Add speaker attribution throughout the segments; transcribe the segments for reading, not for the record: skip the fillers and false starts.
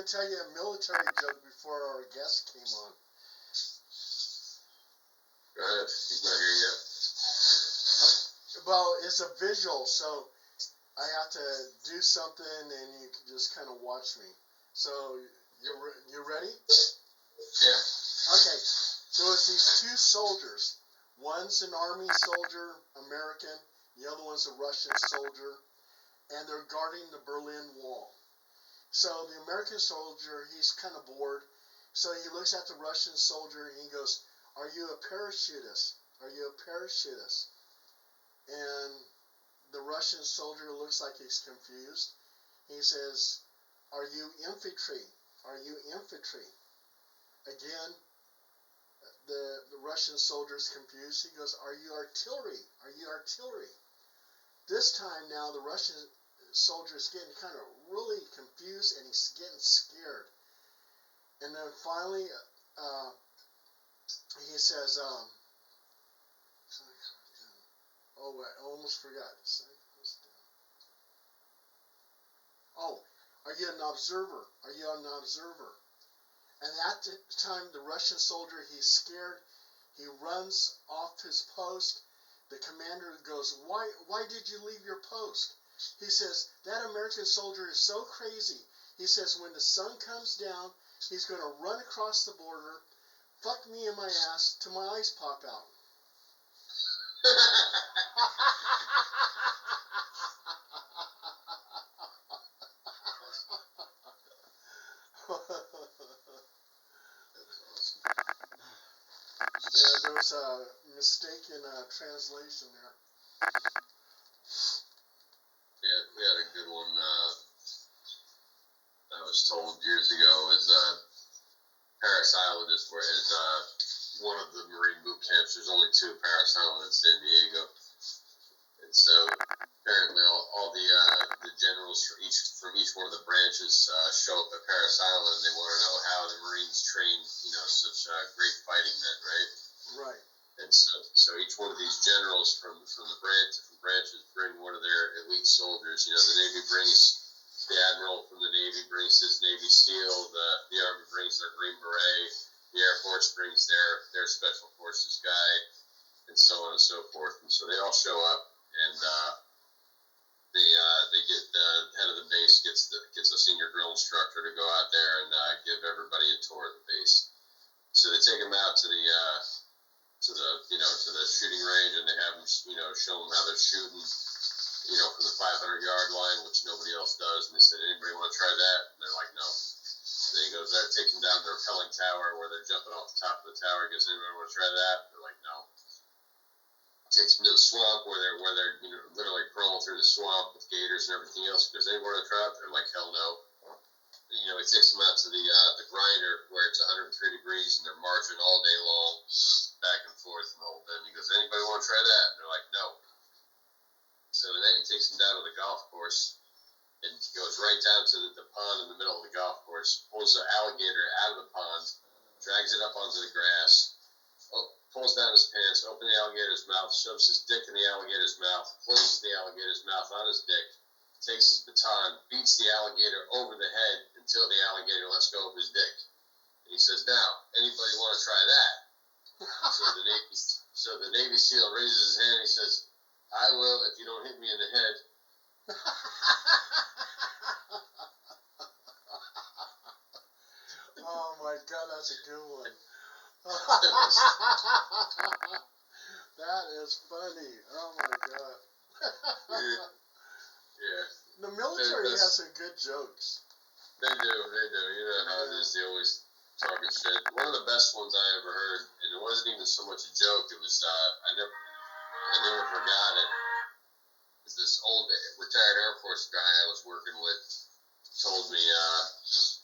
Speaker 1: going to tell you a military joke before our guest came on.
Speaker 2: Go ahead. He's not here yet.
Speaker 1: Well, it's a visual, so I have to do something, and you can just kind of watch me. So, you ready?
Speaker 2: Yeah.
Speaker 1: Okay. So it's these two soldiers. One's an army soldier, American. The other one's a Russian soldier. And they're guarding the Berlin Wall. So the American soldier, he's kind of bored. So he looks at the Russian soldier and he goes, "Are you a parachutist? Are you a parachutist?" And the Russian soldier looks like he's confused. He says, "Are you infantry? Are you infantry?" Again, the Russian soldier's confused. He goes, "Are you artillery? Are you artillery?" This time now the Russian soldier is getting kind of really confused and he's getting scared. And then finally, he says, oh, I almost forgot. Oh, are you an observer? Are you an observer? And at the time, the Russian soldier, he's scared. He runs off his post. The commander goes, why did you leave your post? He says, that American soldier is so crazy. He says, when the sun comes down, he's going to run across the border, fuck me in my ass till my eyes pop out. Yeah, there was a mistake in translation there.
Speaker 2: Yeah, we had a good one I was told years ago is Paris Island is one of the Marine boot camps. There's only two, Paris Island and San Diego. And so apparently all the generals from each one of the branches show up at Paris Island and they want to know how the Marines train, such great fighting men, right?
Speaker 1: Right.
Speaker 2: And so each one of these generals from the branches bring one of their elite soldiers. The Navy brings the Admiral from the Navy brings his Navy SEAL, the Army brings their Green Beret, the Air Force brings their Special Forces guy, and so on and so forth. And so they all show up, and they get the head of the base gets a senior drill instructor to go out there and give everybody a tour of the base. So they take them out to the shooting range, and they have them show them how they're shooting. From the 500-yard line, which nobody else does. And they said, anybody want to try that? And they're like, no. And then he goes there, takes them down to the rappelling tower where they're jumping off the top of the tower. He goes, anybody want to try that? They're like, no. Takes them to the swamp where they're literally crawling through the swamp with gators and everything else. He goes, anybody want to try it? They're like, hell no. He takes them out to the grinder where it's 103 degrees and they're marching all day long, back and forth and the whole bit. He goes, anybody want to try that? And they're like, no. So then he takes them down to the golf course and goes right down to the pond in the middle of the golf course, pulls the alligator out of the pond, drags it up onto the grass, pulls down his pants, opens the alligator's mouth, shoves his dick in the alligator's mouth, closes the alligator's mouth on his dick, takes his baton, beats the alligator over the head until the alligator lets go of his dick. And he says, now, anybody want to try that? So the Navy SEAL raises his hand and he says, I will if you don't hit me in the head.
Speaker 1: Oh my God, that's a good one. That is funny. Oh my God.
Speaker 2: Yeah.
Speaker 1: The military has some good jokes.
Speaker 2: They do. You know how it is. They always talking shit. One of the best ones I ever heard, and it wasn't even so much a joke. It was I never forgot it. Is this old retired Air Force guy I was working with told me,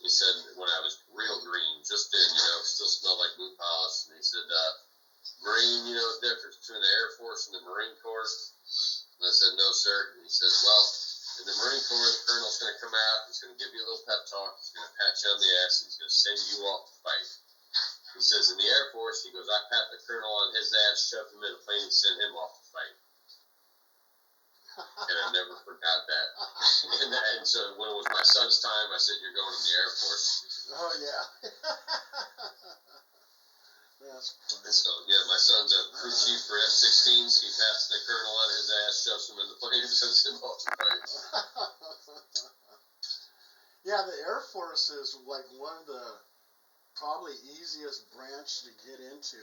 Speaker 2: he said when I was real green, just in, still smelled like boot polish, and he said, Marine, the difference between the Air Force and the Marine Corps? And I said, no, sir. And he says, well, in the Marine Corps, the colonel's going to come out, he's going to give you a little pep talk, he's going to pat you on the ass, and he's going to send you off to fight. He says, in the Air Force, he goes, I pat the colonel on his ass, shove him in a plane, and send him off to fight. And I never forgot that. and so when it was my son's time, I said, "You're going in the Air Force."
Speaker 1: Oh yeah. That's funny.
Speaker 2: And so yeah, my son's a crew chief for F-16s. He passes the colonel on his ass, shoves him in the plane, and sends him off to fight.
Speaker 1: Yeah, the Air Force is like one of the probably easiest branch to get into.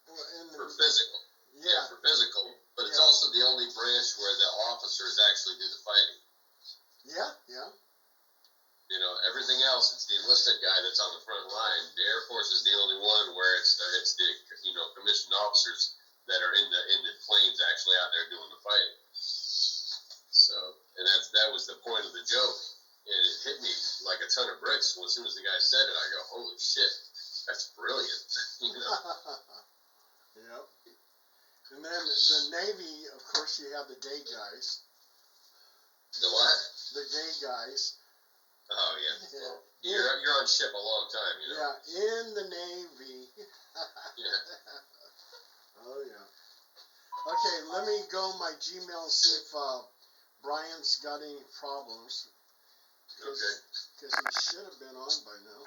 Speaker 2: For physical.
Speaker 1: Yeah,
Speaker 2: for physical, but it's
Speaker 1: Yeah.
Speaker 2: also the only branch where the officers actually do the fighting.
Speaker 1: yeah.
Speaker 2: You know, everything else, it's the enlisted guy that's on the front line. The Air Force is the only one where it's the commissioned officers that are in the planes actually out there doing the fighting. So, and that was the point of the joke, and it hit me like a ton of bricks. Well, as soon as the guy said it, I go, "Holy shit, that's brilliant!" you know.
Speaker 1: Yep. And then the Navy, of course, you have the gay guys.
Speaker 2: The what?
Speaker 1: The gay guys.
Speaker 2: Oh yeah. Well, you're on ship a long time, you know.
Speaker 1: Yeah, in the Navy.
Speaker 2: Yeah.
Speaker 1: Oh yeah. Okay, let me go my Gmail and see if Brian's got any problems.
Speaker 2: Okay.
Speaker 1: Because he should have been on by now.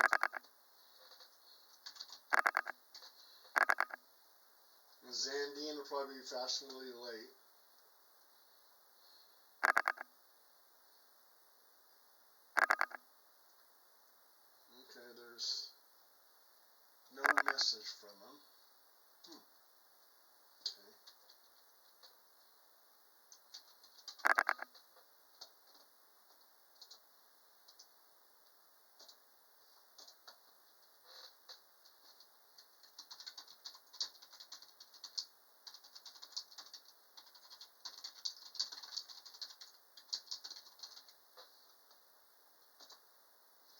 Speaker 1: Zandine will probably be fashionably late. Okay, there's no message from him. Okay.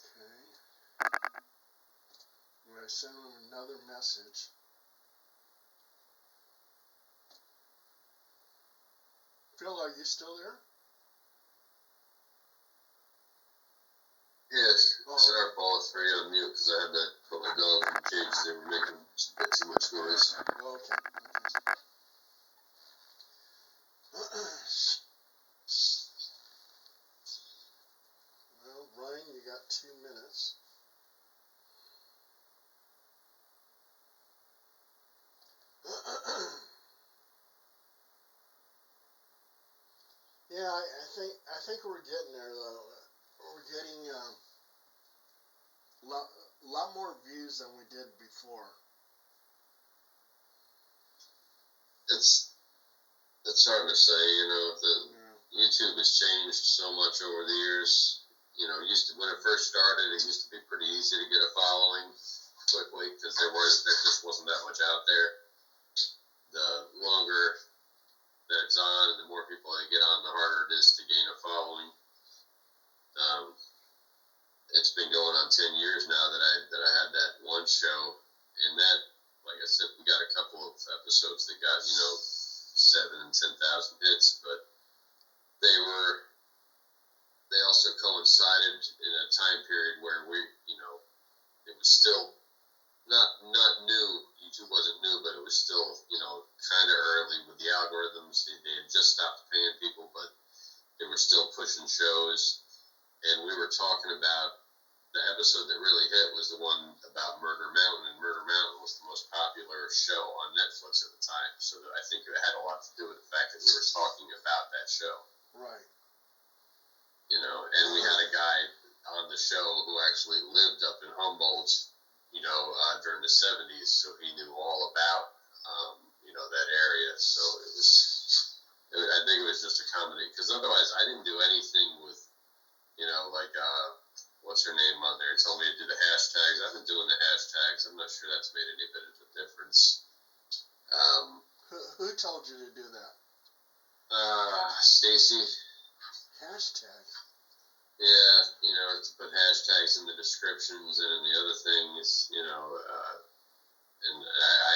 Speaker 1: Okay. I'm going to send him another message. Phil, are you still there?
Speaker 2: Yes.
Speaker 1: Oh,
Speaker 2: Sorry for all three on mute because I had to put my dog in the cage. They were making a bit too much noise.
Speaker 1: Oh, okay. Well, Brian, you got 2 minutes. Yeah, I think we're getting there though. We're getting lot more views than we did before.
Speaker 2: It's hard to say, you know.
Speaker 1: Yeah.
Speaker 2: YouTube has changed so much over the years. You know, when it first started, it used to be pretty easy to get a following quickly because there just wasn't that much out there. The longer that it's on, and the more people that get on, the harder it is to gain a following. It's been going on 10 years now that I had that one show, and that, like I said, we got a couple of episodes that got 7,000 and 10,000 hits, but they also coincided in a time period where it was still not new. YouTube wasn't new, but it was still kind of early with the algorithms. They had just stopped paying people, but they were still pushing shows, and we were talking about the episode that really hit was the one about Murder Mountain, and Murder Mountain was the most popular show on Netflix at the time. So I think it had a lot to do with the fact that we were talking about that show.
Speaker 1: Right.
Speaker 2: And we had a guy on the show who actually lived up in Humboldt, during the 70s, so he knew all about, that area. So I think it was just a combination, because otherwise I didn't do anything with, what's her name on there? It told me to do the hashtags. I've been doing the hashtags. I'm not sure that's made any bit of a difference.
Speaker 1: Who told you to do that?
Speaker 2: Stacy.
Speaker 1: Hashtag.
Speaker 2: Yeah, to put hashtags in the descriptions and in the other things, and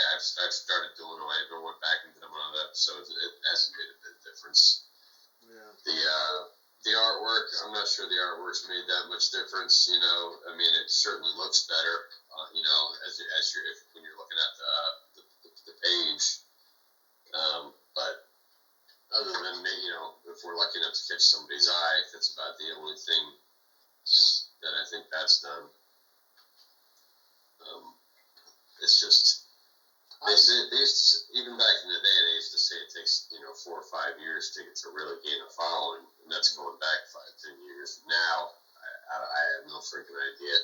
Speaker 2: I've started doing them. I haven't went back into them on other episodes. It hasn't made a bit of difference.
Speaker 1: Yeah.
Speaker 2: The artwork, I'm not sure the artwork's made that much difference. I mean, it certainly looks better. When you're looking at the page. But other than if we're lucky enough to catch somebody's eye, that's about the only thing that I think that's done. It's just, they used to, even back in the day, they used to say it takes, 4 or 5 years to get to really gain a following, and that's going back 5, 10 years. Now, I have no freaking idea.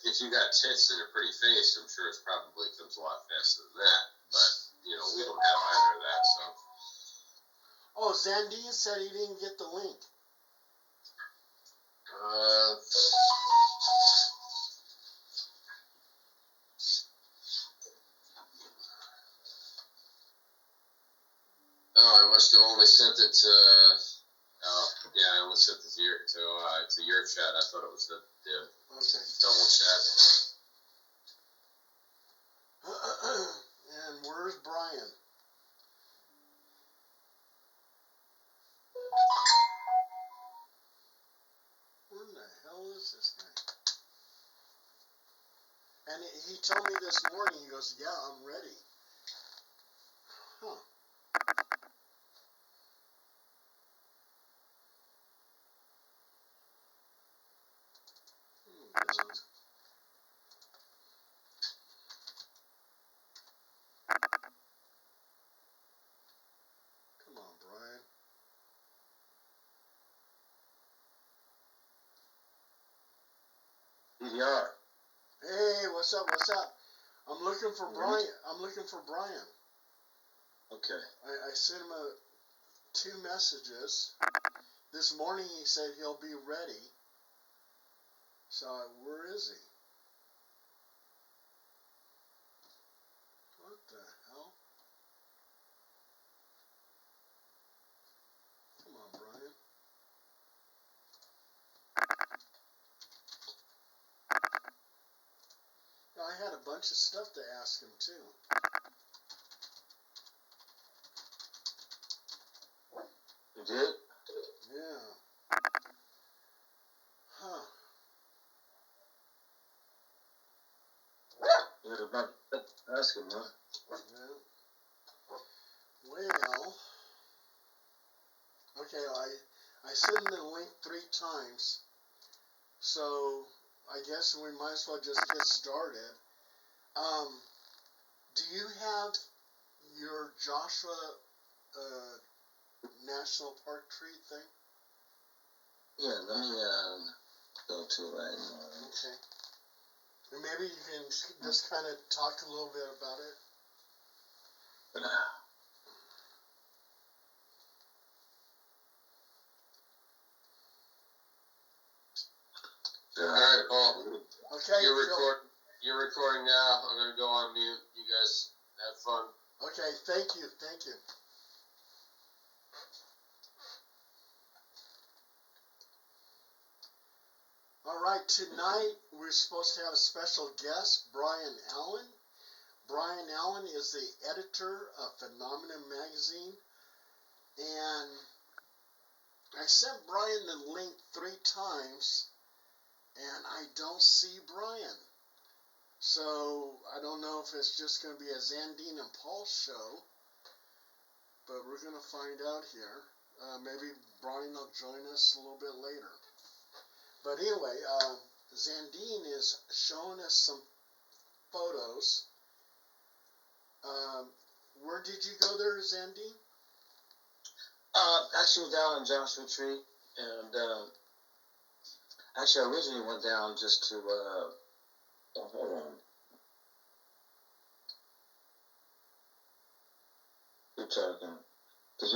Speaker 2: If you got tits and a pretty face, I'm sure it probably comes a lot faster than that. But, we don't have either of that, so.
Speaker 1: Oh, Zandine said he didn't get the link.
Speaker 2: I must have only sent it to. I only sent it to your chat. I thought it was the
Speaker 1: Okay.
Speaker 2: double chat.
Speaker 1: And where's Brian? Where in the hell is this guy? And he told me this morning, he goes, yeah, I'm ready. Huh. Come on, Brian.
Speaker 2: DDR.
Speaker 1: Hey, what's up? What's up? I'm looking for Brian. I'm looking for Brian.
Speaker 2: Okay.
Speaker 1: I sent him 2 messages. This morning he said he'll be ready. So where is he? What the hell? Come on, Brian. I had a bunch of stuff to ask him too.
Speaker 2: You did?
Speaker 1: Yeah. Huh.
Speaker 2: You had about ask him, huh?
Speaker 1: Yeah. Well. Okay, I sent him the link 3 times. So I guess we might as well just get started. Do you have your Joshua National Park tree thing?
Speaker 3: Yeah, let me go to it right now.
Speaker 1: Okay. And maybe you can just kind of talk a little bit about it.
Speaker 2: All right, Paul.
Speaker 1: Okay.
Speaker 2: You're recording now. I'm gonna go on mute. You guys have fun.
Speaker 1: Okay. Thank you. Thank you. All right. Tonight we're supposed to have a special guest, Brian Allan. Brian Allan is the editor of Phenomenon Magazine, and I sent Brian the link 3 times, and I don't see Brian. So I don't know if it's just going to be a Zandine and Paul show, but we're going to find out here. Maybe Brian will join us a little bit later. But anyway, Zandine is showing us some photos. Where did you go there, Zandine?
Speaker 3: Actually down in Joshua Tree, and actually I originally went down just to hold on. Keep talking. Can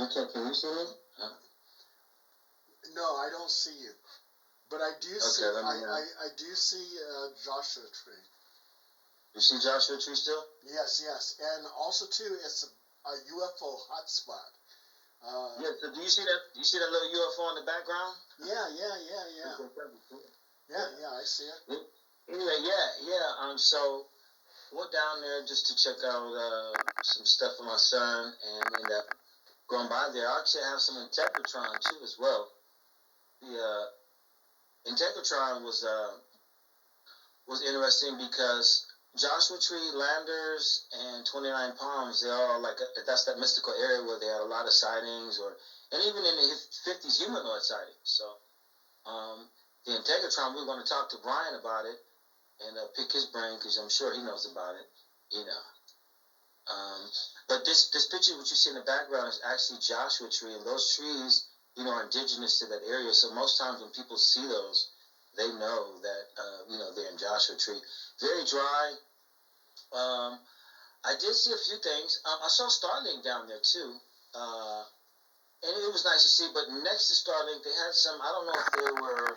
Speaker 3: you see me? Huh?
Speaker 1: No, I don't see you. But I do see. I do see Joshua Tree.
Speaker 3: You see Joshua Tree still?
Speaker 1: Yes, yes, and also too, it's a UFO hotspot.
Speaker 3: Yeah. So do you see that? Do you see that little UFO in the background?
Speaker 1: Yeah. Yeah, I see it.
Speaker 3: Anyway, yeah. So went down there just to check out some stuff for my son, and ended up going by there. I actually have some Integratron too as well. The Integratron was interesting because Joshua Tree, Landers, and 29 Palms, they all that's that mystical area where they had a lot of sightings, and even in the 50s, humanoid sightings. So, the Integratron, we're going to talk to Brian about it and pick his brain because I'm sure he knows about it, you know. But this picture, what you see in the background, is actually Joshua Tree, and those trees, are indigenous to that area. So most times when people see those, they know that, they're in Joshua Tree. Very dry. I did see a few things. I saw Starlink down there too, and it was nice to see. But next to Starlink, they had some. I don't know if they were